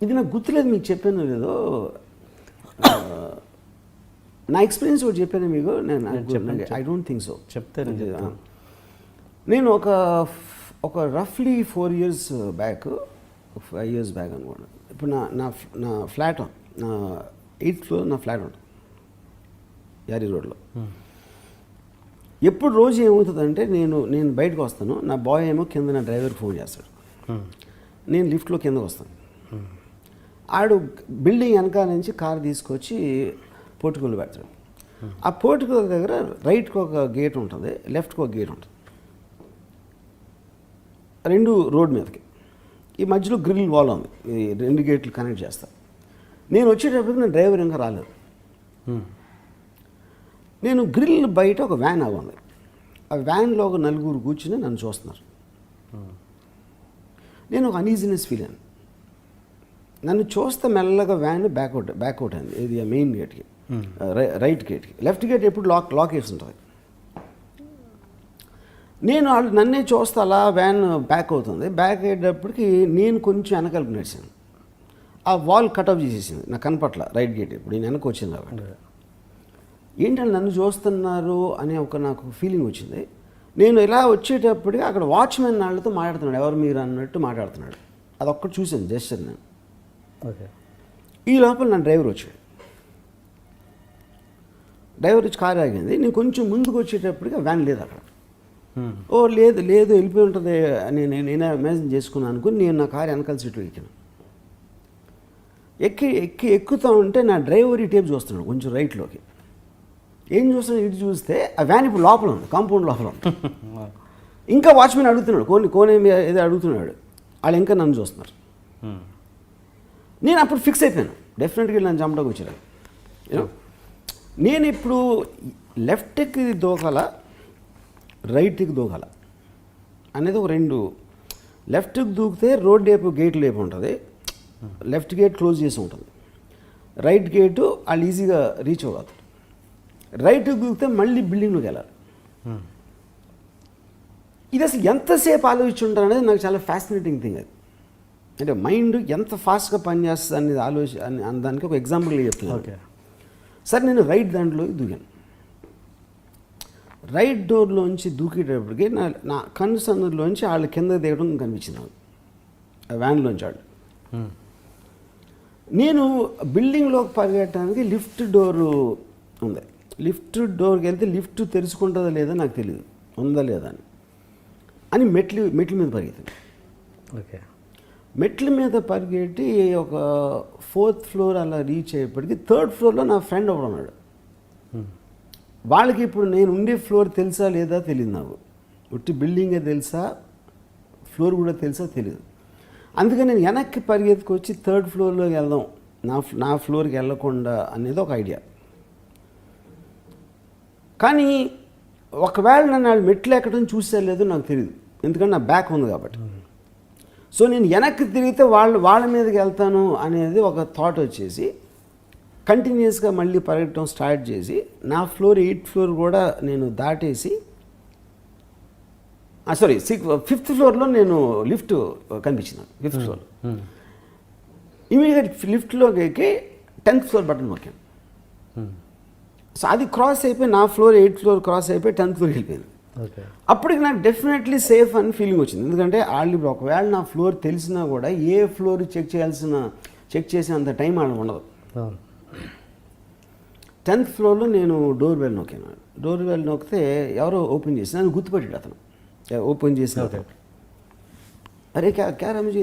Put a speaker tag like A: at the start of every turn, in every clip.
A: ఇది నాకు గుర్తులేదు, మీకు చెప్పాను లేదో. నా ఎక్స్పీరియన్స్ ఒకటి చెప్పాను మీకు. I don't think so.
B: చెప్తాను.
A: నేను ఒక రఫ్లీ 4 years బ్యాక్, 5 years బ్యాక్ అనుకోండి. ఇప్పుడు నా ఫ్లాట్, నా 8th floor నా ఫ్లాట్ ఉంటుంది యారీ రోడ్లో. ఎప్పుడు రోజు ఏమవుతుందంటే నేను బయటకు వస్తాను, నా బాయ్ ఏమో కింద నా డ్రైవర్కి ఫోన్ చేస్తాడు, నేను లిఫ్ట్లో కిందకు వస్తాను. ఆడు బిల్డింగ్ వెనకాల నుంచి కారు తీసుకొచ్చి పోర్టుకోలు పెడతాడు. ఆ పోర్టుకోల దగ్గర రైట్కి ఒక గేట్ ఉంటుంది, లెఫ్ట్కి ఒక గేట్ ఉంటుంది, 2 రోడ్ మీదకి. ఈ మధ్యలో గ్రిల్ వాల్ ఉంది, ఈ 2 గేట్లు కనెక్ట్ చేస్తారు. నేను వచ్చేటప్పటికి నా డ్రైవర్ ఇంకా రాలేదు. నేను గ్రిల్ బయట ఒక వ్యాన్ ఆగుంది, ఆ వ్యాన్లో ఒక 4 కూర్చుని నన్ను చూస్తున్నారు. నేను ఒక అన్ఈజీనెస్ ఫీల్ అయ్యాను. నన్ను చూస్తే మెల్లగా వ్యాన్ బ్యాక్అవుట్ అయింది. ఇది మెయిన్ గేట్కి, రైట్ గేట్కి. లెఫ్ట్ గేట్ ఎప్పుడు లాక్ వేసి ఉంటుంది. నేను వాళ్ళు నన్నే చూస్తే అలా వ్యాన్ బ్యాక్ అవుతుంది. బ్యాక్ అయ్యేటప్పటికి నేను కొంచెం వెనకాలకు నడిచాను. ఆ వాల్ కట్అఫ్ చేసేసింది, నాకు కనపట్ల రైట్ గేట్. ఇప్పుడు నేను వెనక్కి వచ్చింది కాబట్టి ఏంటంటే నన్ను చూస్తున్నారు అనే నాకు ఫీలింగ్ వచ్చింది. నేను ఇలా వచ్చేటప్పటికి అక్కడ వాచ్మెన్ వాళ్ళతో మాట్లాడుతున్నాడు, ఎవరు మీరు అన్నట్టు మాట్లాడుతున్నాడు. అదొక్కటి చూశాను జస్టర్ నేను.
B: ఓకే.
A: ఈ లోపల నా డ్రైవర్ వచ్చాడు. డ్రైవర్ వచ్చి కారు ఆగింది. నేను కొంచెం ముందుకు వచ్చేటప్పటికి వ్యాన్ లేదు అక్కడ. ఓ లేదు వెళ్ళిపోయి ఉంటుంది అని నేనే ఇమాజిన్ చేసుకున్నాను అనుకుని నేను నా కారు వెనకాల సీట్లో ఎక్కాను. ఎక్కుతూ ఉంటే నా డ్రైవర్ ఈ టేప్ చూస్తున్నాడు కొంచెం రైట్లోకి. ఏం చూస్తున్నాడు, ఇటు చూస్తే ఆ వ్యాన్ ఇప్పుడు లోపల ఉంది, కాంపౌండ్ లోపల ఉంది. ఇంకా వాచ్మెన్ అడుగుతున్నాడు, కోనే ఏదో అడుగుతున్నాడు. వాళ్ళు ఇంకా నన్ను చూస్తున్నారు. నేను అప్పుడు ఫిక్స్ అయిపోయాను, డెఫినెట్గా నన్ను చంపడానికి వచ్చారు. నేను ఇప్పుడు లెఫ్ట్కి దూకాల, రైట్కి దూకాల అనేది ఒక 2. లెఫ్ట్కి దూకితే రోడ్ వైపు గేట్ వైపు ఉంటుంది, లెఫ్ట్ గేట్ క్లోజ్ చేసి ఉంటుంది. రైట్ గేటు వాళ్ళు ఈజీగా రీచ్ అవ్వదు. రైట్కి దూకితే మళ్ళీ బిల్డింగ్లోకి వెళ్ళాలి. ఇది అసలు ఎంతసేపు ఆలోచించుంటారు అనేది నాకు చాలా ఫ్యాసినేటింగ్ థింగ్. అది అంటే మైండ్ ఎంత ఫాస్ట్గా పనిచేస్తుంది అనేది దానికి ఒక ఎగ్జాంపుల్గా చెప్తున్నాను. సరే, నేను రైట్ దాంట్లోకి దూకాను. రైట్ డోర్లోంచి దూకేటప్పటికి నా కన్ను సందులోంచి వాళ్ళు కిందకి దిగడం కనిపించింది నాకు, ఆ వ్యాన్లోంచి వాళ్ళు. నేను బిల్డింగ్లోకి పరిగెట్టడానికి లిఫ్ట్ డోరు ఉంది. లిఫ్ట్ డోర్కి వెళ్తే లిఫ్ట్ తెరుచుకుంటుందా లేదా నాకు తెలియదు, ఉందా లేదా అని మెట్ల మీద పరిగెత్తాను.
B: ఓకే.
A: మెట్ల మీద పరిగెట్టి ఒక 4th floor అలా రీచ్ అయ్యేప్పటికి 3rd floorలో నా ఫ్రెండ్ ఒకడు ఉన్నాడు. వాళ్ళకి ఇప్పుడు నేను ఉండే ఫ్లోర్ తెలుసా లేదా తెలియదు నాకు. ఉట్టి బిల్డింగే తెలుసా, ఫ్లోర్ కూడా తెలుసా తెలియదు. అందుకని నేను వెనక్కి పరిగెత్తుకొచ్చి 3rd floorలోకి వెళ్దాం, నా ఫ్లోర్కి వెళ్ళకుండా అనేది ఒక ఐడియా. కానీ ఒకవేళ నన్ను వాళ్ళు మెట్లు ఎక్కడం చూసే లేదో నాకు తెలియదు, ఎందుకంటే నా బ్యాక్ ఉంది కాబట్టి. సో నేను వెనక్కి తిరిగితే వాళ్ళ మీదకి వెళ్తాను అనేది ఒక థాట్ వచ్చేసి కంటిన్యూస్గా మళ్ళీ పరిగెట్టడం స్టార్ట్ చేసి నా ఫ్లోర్ 8th floor కూడా నేను దాటేసి, 5th floorలో నేను లిఫ్ట్ కనిపించింది. 5th floor ఇమీడియట్ లిఫ్ట్లోకి ఎక్కి 10th floor బటన్ నొక్కాను. సో అది క్రాస్ అయిపోయి నా ఫ్లోర్ 8th floor క్రాస్ అయిపోయి 10th floor వెళ్ళిపోయింది. అప్పటికి నాకు డెఫినెట్లీ సేఫ్ అని ఫీలింగ్ వచ్చింది. ఎందుకంటే వాళ్ళు ఒకవేళ నా ఫ్లోర్ తెలిసినా కూడా ఏ ఫ్లోర్ చెక్ చేసేంత టైం వాళ్ళకి ఉండదు. 10th floorలో నేను డోర్ బెల్ నొక్కాను. డోర్ బెల్ నొక్కితే ఎవరో ఓపెన్ చేసి నన్ను గుర్తుపట్టాడు అతను. ఓపెన్ చేసిన అరే క్యా రమేష్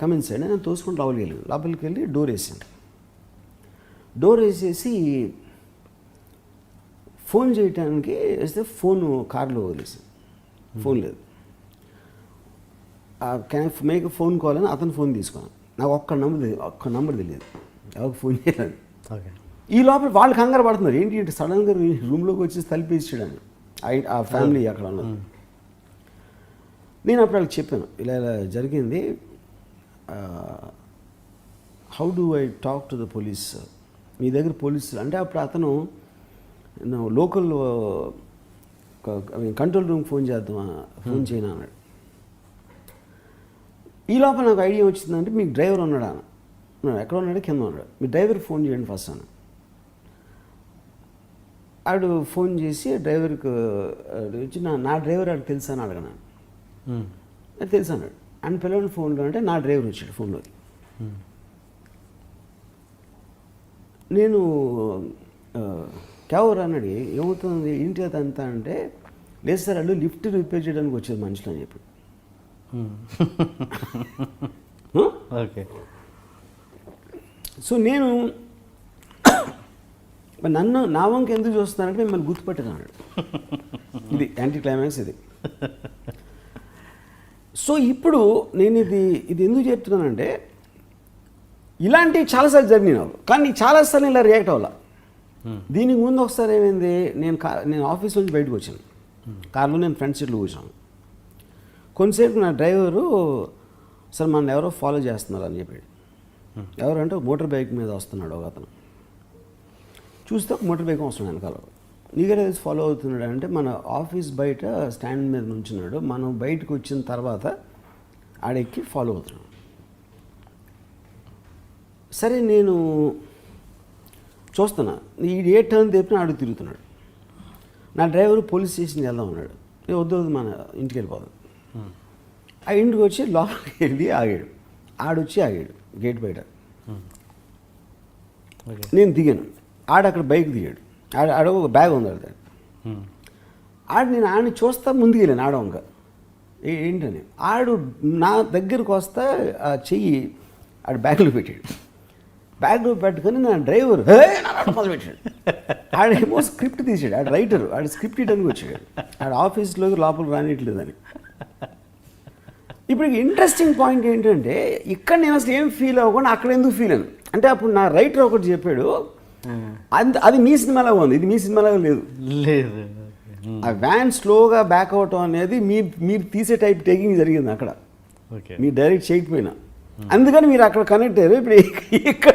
A: కమిన్ సైడ్ నేను తోసుకుంటూ లోపలికి వెళ్ళి డోర్ వేసాను. డోర్ వేసేసి ఫోన్ చేయటానికి వేస్తే ఫోను కార్లో వదిలేసాను. ఫోన్ లేదు. Can I make phone call అని అతను ఫోన్ తీసుకున్నాను. నాకు ఒక్క నంబర్ తెలియదు, ఎవరికి ఫోన్ చేయాలని. ఈ లోపల వాళ్ళు కంగారు పడుతున్నారు, ఏంటి సడన్గా రూమ్లోకి వచ్చి తలిపేసాడని ఆ ఫ్యామిలీ అక్కడ ఉన్నది. నేను అప్పుడు వాళ్ళకి చెప్పాను, ఇలా జరిగింది, how do I talk to the police, మీ దగ్గర పోలీసులు అంటే. అప్పుడు అతను లోకల్ కంట్రోల్ రూమ్ ఫోన్ చేయను అన్నాడు. ఈ లోపల నాకు ఐడియా వచ్చిందంటే మీకు డ్రైవర్ ఉన్నాడా అన్న, ఎక్కడ ఉన్నాడు, కింద ఉన్నాడు, మీ డ్రైవర్ ఫోన్ చేయండి ఫస్ట్ అన్న. ఆడు ఫోన్ చేసి డ్రైవర్కి వచ్చి నా డ్రైవర్ ఆడికి తెలుసా అని అడగను. అది తెలుసు అన్నాడు. అండ్ పిల్లలు ఫోన్లో అంటే నా డ్రైవర్ వచ్చాడు ఫోన్లోకి. నేను క్యావర్ అన్నాడు, ఏమవుతుంది ఏంటి అదంతా అంటే, లేదు సార్ వాళ్ళు లిఫ్ట్ రిపేర్ చేయడానికి వచ్చేది మనుషులు అని చెప్పి.
B: ఓకే.
A: సో నేను నన్ను నా వంక ఎందుకు చూస్తున్నానంటే మిమ్మల్ని గుర్తుపెట్టాను అన్నాడు. ఇది యాంటీ క్లైమాక్స్ ఇది. సో ఇప్పుడు నేను ఇది ఎందుకు చెప్తున్నానంటే, ఇలాంటివి చాలాసార్లు జరిగినాయి నాకు, కానీ చాలాసార్లు ఇలా రియాక్ట్ అవ్వాల. దీనికి ముందు ఒకసారి ఏమైంది, నేను ఆఫీస్ నుంచి బయటకు వచ్చాను, కార్లో నేను ఫ్రంట్ సీట్లో కూర్చాను. కొంతసేపు నా డ్రైవరు సార్ మన ఎవరో ఫాలో చేస్తున్నారు అని చెప్పాడు. ఎవరంటే మోటార్ బైక్ మీద వస్తున్నాడు ఒక అతను. చూస్తే ఒక మోటార్ బైక్ వస్తున్నాడు వెనకాల. నీకే ఫాలో అవుతున్నాడు అంటే మన ఆఫీస్ బయట స్టాండ్ మీద నుంచున్నాడు, మనం బయటకు వచ్చిన తర్వాత ఆడెక్కి ఫాలో అవుతున్నాడు. సరే నేను చూస్తున్నా, ఈ ఏ టర్న్ తెప్పినా ఆడు తిరుగుతున్నాడు. నా డ్రైవర్ పోలీస్ స్టేషన్కి వెళ్దాం అన్నాడు. నేను వద్దు మన ఇంటికి వెళ్ళిపోదాం. ఆ ఇంటికి వచ్చి లోపలికి వెళ్ళి ఆగాడు. ఆడొచ్చి ఆగాడు గేట్ బయట. నేను దిగాను, ఆడ అక్కడ బైక్ దిగాడు. ఆడ ఒక బ్యాగ్ ఉంది ఆడ. నేను ఆడిని చూస్తా ముందుకు వెళ్ళాను ఆడవంక ఏంటని. ఆడు నా దగ్గరకు వస్తా ఆ చెయ్యి ఆడు బ్యాగ్లో పెట్టాడు. బ్యాగ్లో పెట్టుకొని నా డ్రైవర్ మొదలు పెట్టాడు. ఆడేమో స్క్రిప్ట్ తీసాడు, ఆడు రైటర్, ఆడు స్క్రిప్ట్ ఇవ్వడానికి వచ్చాడు. ఆడు ఆఫీస్లోకి లోపలికి రానిట్లేదని. ఇప్పుడు ఇంట్రెస్టింగ్ పాయింట్ ఏంటంటే, ఇక్కడ నేను అసలు ఏం ఫీల్ అవ్వకుండా అక్కడ ఎందుకు ఫీల్ అయ్యాను అంటే, అప్పుడు నా రైటర్ ఒకటి చెప్పాడు, అది మీ సినిమాలాగా ఉంది, ఇది మీ సినిమాలాగా లేదు. ఆ వ్యాన్ స్లోగా బ్యాక్ అవటం అనేది మీరు తీసే టైప్ టేకింగ్ జరిగింది అక్కడ, మీరు డైరెక్ట్ చేయకపోయినా. అందుకని మీరు అక్కడ కనెక్ట్ అయ్యారు. ఇప్పుడు ఇక్కడ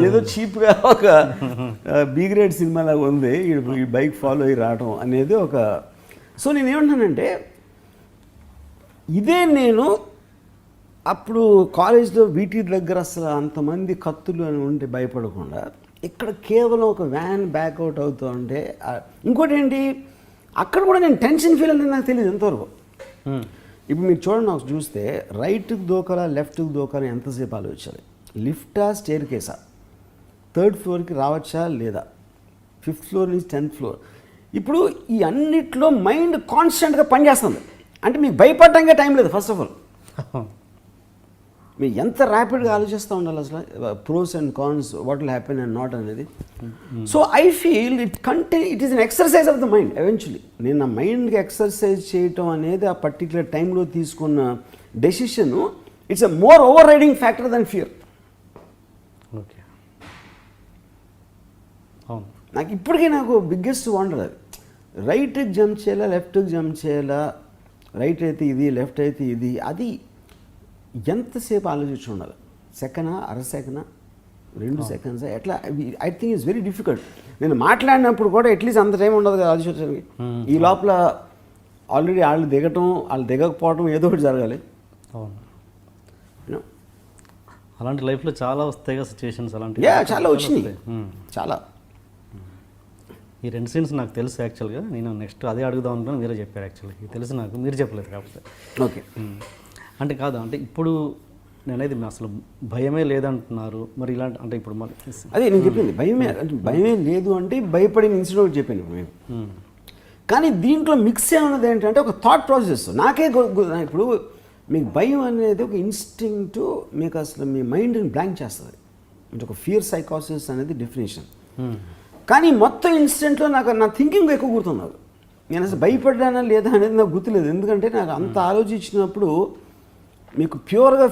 A: ఏదో చీప్గా ఒక బి గ్రేడ్ సినిమాలాగా ఉంది ఈ బైక్ ఫాలో అయ్యి రావటం అనేది ఒక. సో నేను ఏమంటానంటే, ఇదే నేను అప్పుడు కాలేజ్లో వీటి దగ్గర అసలు అంతమంది కత్తులు అని ఉంటే భయపడకుండా, ఇక్కడ కేవలం ఒక వ్యాన్ బ్యాక్అవుట్ అవుతూ ఉంటే. ఇంకోటి ఏంటి, అక్కడ కూడా నేను టెన్షన్ ఫీల్ అనేది నాకు తెలియదు ఎంతవరకు. ఇప్పుడు మీరు చూడండి, నాకు చూస్తే రైట్కి దూకాలా లెఫ్ట్కి దూకాలా ఎంతసేపు ఆలోచించాలి, లిఫ్టా స్టేర్ కేసా, 3rd ఫ్లోర్కి రావచ్చా లేదా, 5th ఫ్లోర్ నుంచి 10th ఫ్లోర్. ఇప్పుడు ఈ అన్నిట్లో మైండ్ కాన్స్టెంట్గా పనిచేస్తుంది. అంటే మీకు భయపడటానికే టైం లేదు. ఫస్ట్ ఆఫ్ ఆల్ మీరు ఎంత ర్యాపిడ్గా ఆలోచిస్తూ ఉండాలి అసలు, pros and cons, what will happen and not అనేది. So I feel it is an exercise of the mind eventually. నేను నా మైండ్కి ఎక్సర్సైజ్ చేయటం అనేది ఆ పర్టికులర్ టైంలో తీసుకున్న decision, it's a more overriding factor than fear.
B: Okay, అవును.
A: నాకు ఇప్పటికీ నాకు బిగ్గెస్ట్ వండర్ అది, రైట్కి జంప్ చేయాలా లెఫ్ట్కి జంప్ చేయాలా, రైట్ అయితే ఇది లెఫ్ట్ అయితే ఇది, అది ఎంతసేపు ఆలోచించి ఉండాలి. సెకండా, అర సెకండా, 2 సెకండ్స్, ఎట్లా, I think it's very difficult. నేను మాట్లాడినప్పుడు కూడా అట్లీస్ట్ అంత టైం ఉండదు కదా ఆలోచించడానికి. ఈ లోపల ఆల్రెడీ వాళ్ళు దిగటం, వాళ్ళు దిగకపోవడం ఏదో ఒకటి జరగాలి.
B: అవును, అలాంటి లైఫ్లో చాలా వస్తాయి కదా సిచ్యువేషన్స్, అలాంటి
A: చాలా వచ్చినాయి, చాలా.
B: ఈ 2 సీన్స్ నాకు తెలుసు యాక్చువల్గా. నేను నెక్స్ట్ అదే అడుగుదాం అనుకున్నాను, మీరే చెప్పారు యాక్చువల్గా. ఇది తెలుసు నాకు, మీరు చెప్పలేదు కాకపోతే.
A: ఓకే,
B: అంటే కాదు, అంటే ఇప్పుడు నేనైతే అసలు భయమే లేదంటున్నారు. మరి ఇలాంటి అంటే ఇప్పుడు
A: అదే నేను చెప్పింది, భయమే లేదు అంటే భయపడిన ఇన్సిడెంట్ చెప్పాను ఇప్పుడు మేము. కానీ దీంట్లో మిక్స్ ఏమన్నది ఏంటంటే ఒక థాట్ ప్రాసెస్. నాకే ఇప్పుడు మీకు భయం అనేది ఒక ఇన్స్టింక్ట్, మీకు అసలు మీ మైండ్ని బ్లాంక్ చేస్తుంది. అంటే ఒక ఫియర్ సైకాసిస్ అనేది డెఫినేషన్. కానీ మొత్తం ఇన్సిడెంట్లో నా థింకింగ్ ఎక్కువ గుర్తున్నారు. నేను అసలు భయపడ్డానా లేదా అనేది నాకు గుర్తులేదు. ఎందుకంటే నాకు అంత ఆలోచించినప్పుడు మీకు ప్యూర్గా